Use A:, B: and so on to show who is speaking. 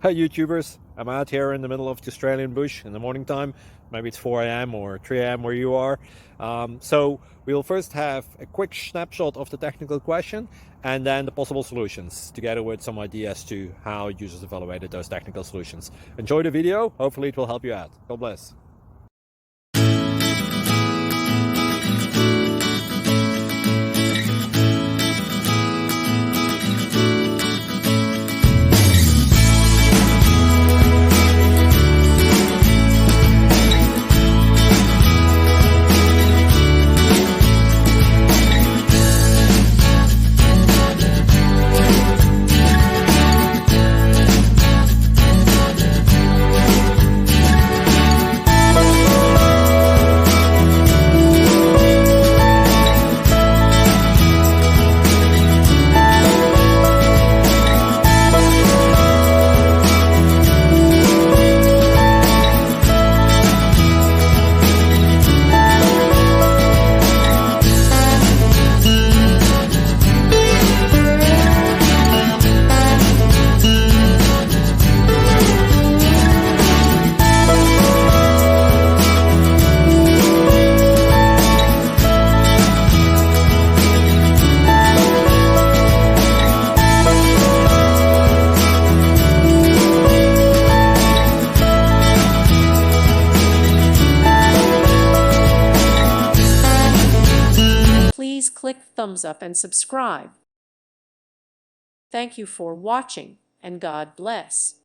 A: Hi YouTubers, I'm out here in the middle of the Australian bush in the morning time. Maybe it's 4 a.m. or 3 a.m. where you are. So we'll first have a quick snapshot of the technical question and then the possible solutions, together with some ideas to how users evaluated those technical solutions. Enjoy the video, hopefully it will help you out. God bless.
B: Please click thumbs up and subscribe. Thank you for watching, and God bless.